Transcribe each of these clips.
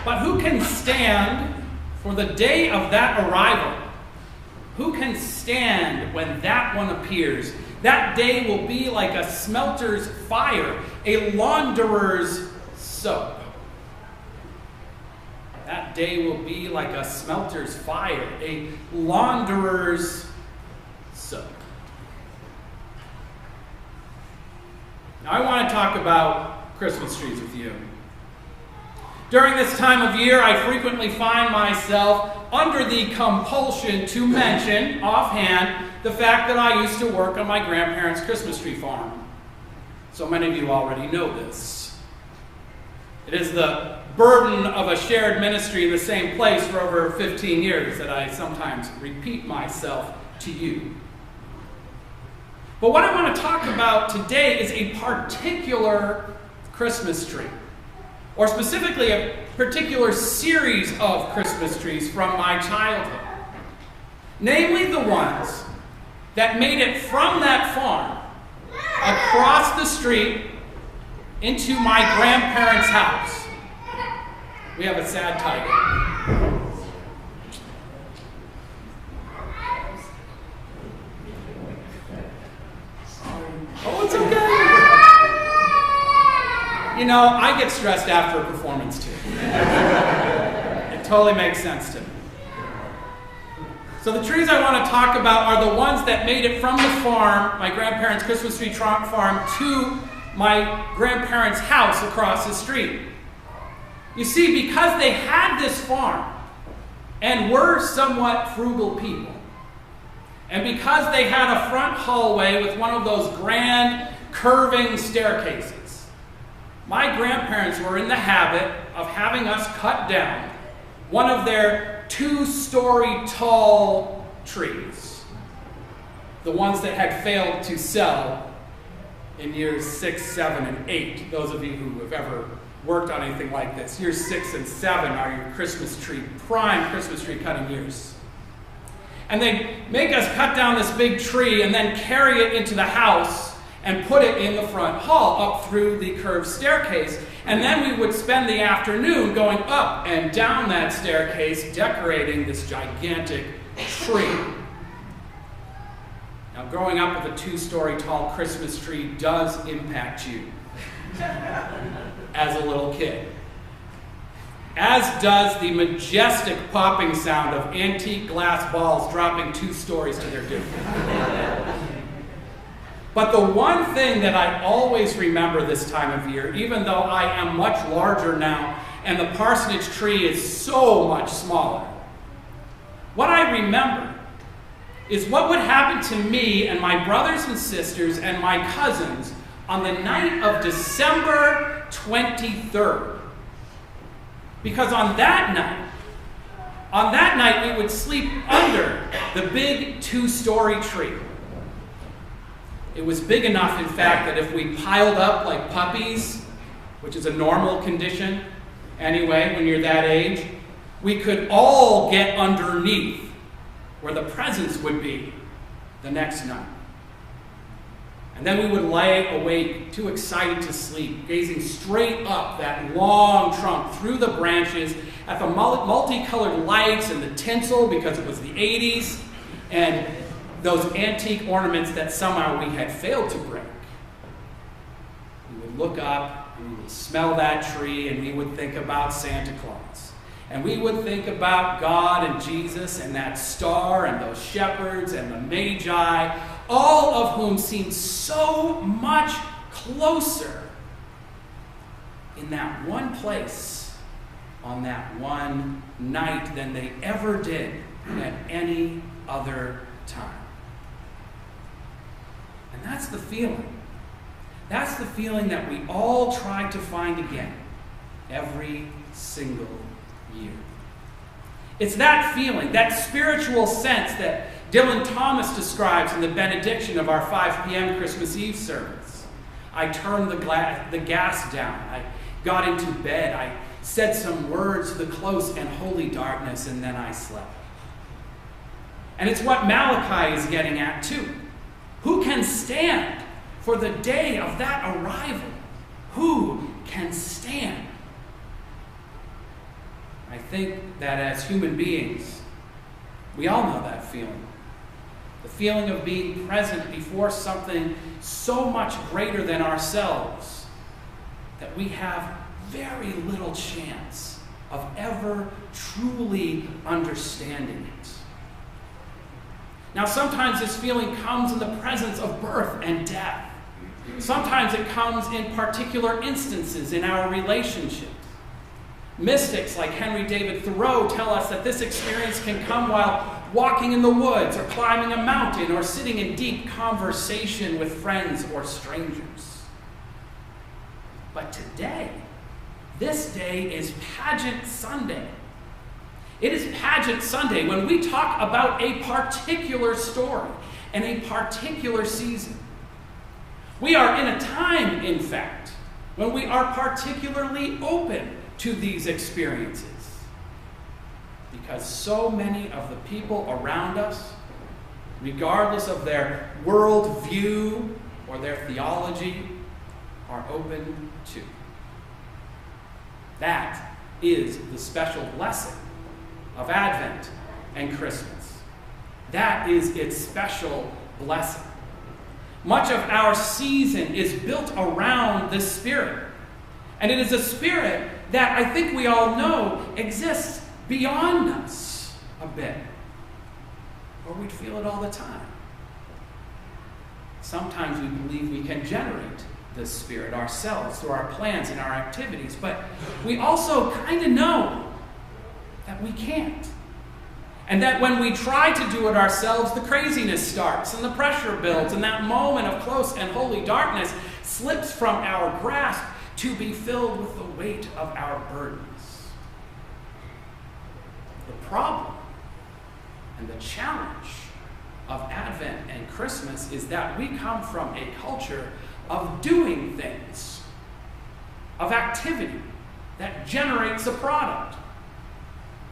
But who can stand for the day of that arrival? Who can stand when that one appears? That day will be like a smelter's fire, a launderer's soap. That day will be like a smelter's fire, a launderer's soap. Now, I want to talk about Christmas trees with you. During this time of year, I frequently find myself under the compulsion to mention offhand the fact that I used to work on my grandparents' Christmas tree farm. So many of you already know this. It is the burden of a shared ministry in the same place for over 15 years that I sometimes repeat myself to you. But what I want to talk about today is a particular Christmas tree, or specifically a particular series of Christmas trees from my childhood. Namely the ones that made it from that farm across the street into my grandparents' house. We have a sad tiger. Oh, it's okay. You know, I get stressed after a performance too. It totally makes sense to me. So the trees I want to talk about are the ones that made it from the farm, my grandparents' Christmas tree farm, to my grandparents' house across the street. You see, because they had this farm and were somewhat frugal people, and because they had a front hallway with one of those grand curving staircases, my grandparents were in the habit of having us cut down one of their 2-story tall trees, the ones that had failed to sell in years 6, 7, and 8. Those of you who have ever worked on anything like this, years 6 and 7 are your prime Christmas tree cutting years. And they make us cut down this big tree and then carry it into the house and put it in the front hall up through the curved staircase. And then we would spend the afternoon going up and down that staircase decorating this gigantic tree. Now, growing up with a 2-story tall Christmas tree does impact you as a little kid. As does the majestic popping sound of antique glass balls dropping 2 stories to their doom. But the one thing that I always remember this time of year, even though I am much larger now and the parsonage tree is so much smaller, what I remember is what would happen to me and my brothers and sisters and my cousins on the night of December 23rd. Because on that night we would sleep under the big 2-story tree. It was big enough, in fact, that if we piled up like puppies, which is a normal condition anyway when you're that age, we could all get underneath where the presents would be the next night. And then we would lay awake, too excited to sleep, gazing straight up that long trunk through the branches at the multicolored lights and the tinsel, because it was the 80s, and those antique ornaments that somehow we had failed to break. We would look up and we would smell that tree and we would think about Santa Claus. And we would think about God and Jesus and that star and those shepherds and the Magi, all of whom seemed so much closer in that one place on that one night than they ever did at any other time. And that's the feeling. That's the feeling that we all try to find again every single year. It's that feeling, that spiritual sense that Dylan Thomas describes in the benediction of our 5 p.m. Christmas Eve service. I turned the gas down. I got into bed. I said some words to the close and holy darkness, and then I slept. And it's what Malachi is getting at too. Who can stand for the day of that arrival? Who can stand? think that as human beings, we all know that feeling. The feeling of being present before something so much greater than ourselves that we have very little chance of ever truly understanding it. Now, sometimes this feeling comes in the presence of birth and death. Sometimes it comes in particular instances in our relationships. Mystics like Henry David Thoreau tell us that this experience can come while walking in the woods or climbing a mountain or sitting in deep conversation with friends or strangers. But today, this day is Pageant Sunday. It is Pageant Sunday when we talk about a particular story and a particular season. We are in a time, in fact, when we are particularly open to these experiences, because so many of the people around us, regardless of their worldview or their theology, are open to. That is the special blessing of Advent and Christmas. That is its special blessing. Much of our season is built around this spirit. And it is a spirit that I think we all know exists beyond us a bit. Or we'd feel it all the time. Sometimes we believe we can generate this spirit ourselves through our plans and our activities, but we also kind of know that we can't. And that when we try to do it ourselves, the craziness starts and the pressure builds, and that moment of close and holy darkness slips from our grasp to be filled with the weight of our burdens. The problem and the challenge of Advent and Christmas is that we come from a culture of doing things, of activity that generates a product.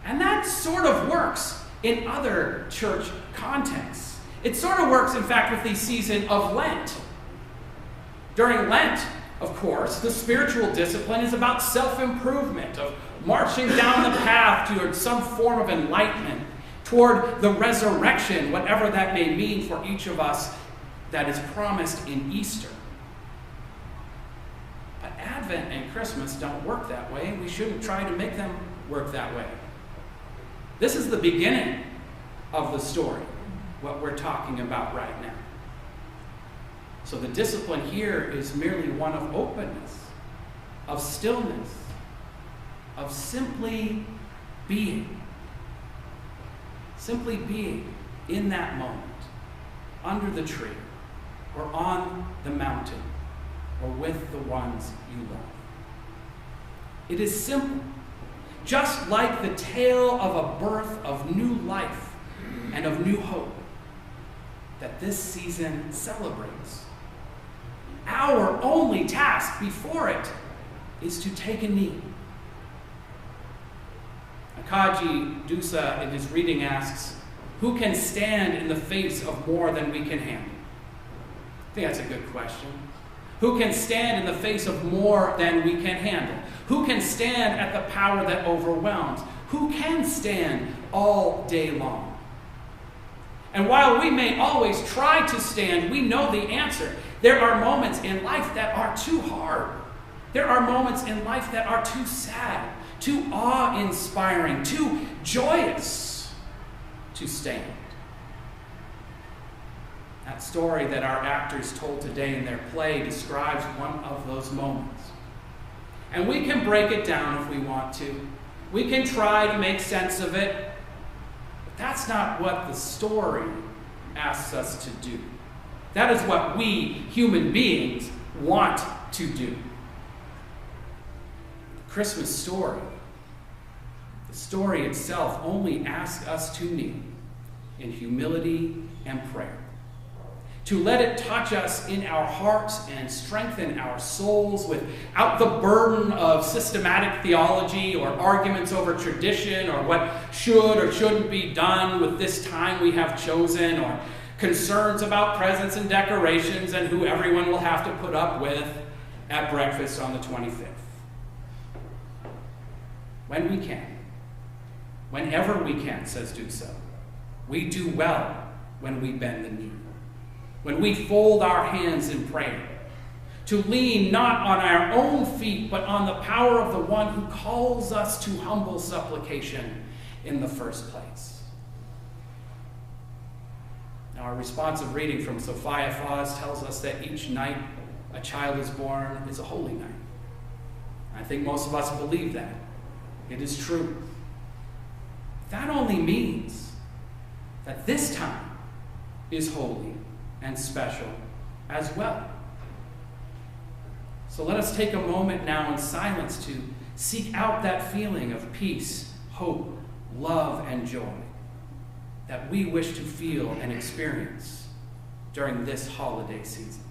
And that sort of works in other church contexts. It sort of works, in fact, with the season of Lent. During Lent, of course, the spiritual discipline is about self-improvement, of marching down the path toward some form of enlightenment, toward the resurrection, whatever that may mean for each of us, that is promised in Easter. But Advent and Christmas don't work that way, and we shouldn't try to make them work that way. This is the beginning of the story, what we're talking about right now. So the discipline here is merely one of openness, of stillness, of simply being. Simply being in that moment, under the tree, or on the mountain, or with the ones you love. It is simple. Just like the tale of a birth of new life and of new hope that this season celebrates. Our only task before it is to take a knee. Akaji Dusa in his reading asks, who can stand in the face of more than we can handle? I think that's a good question. Who can stand in the face of more than we can handle? Who can stand at the power that overwhelms? Who can stand all day long? And while we may always try to stand, we know the answer. There are moments in life that are too hard. There are moments in life that are too sad, too awe-inspiring, too joyous to stand. That story that our actors told today in their play describes one of those moments. And we can break it down if we want to. We can try to make sense of it. But that's not what the story asks us to do. That is what we, human beings, want to do. The Christmas story, the story itself, only asks us to kneel in humility and prayer. To let it touch us in our hearts and strengthen our souls without the burden of systematic theology or arguments over tradition or what should or shouldn't be done with this time we have chosen, or concerns about presents and decorations and who everyone will have to put up with at breakfast on the 25th. When we can, whenever we can, says do so. We do well when we bend the knee, when we fold our hands in prayer, to lean not on our own feet, but on the power of the one who calls us to humble supplication in the first place. Now, our responsive reading from Sophia Foz tells us that each night a child is born is a holy night. I think most of us believe that. It is true. That only means that this time is holy and special as well. So let us take a moment now in silence to seek out that feeling of peace, hope, love, and joy that we wish to feel and experience during this holiday season.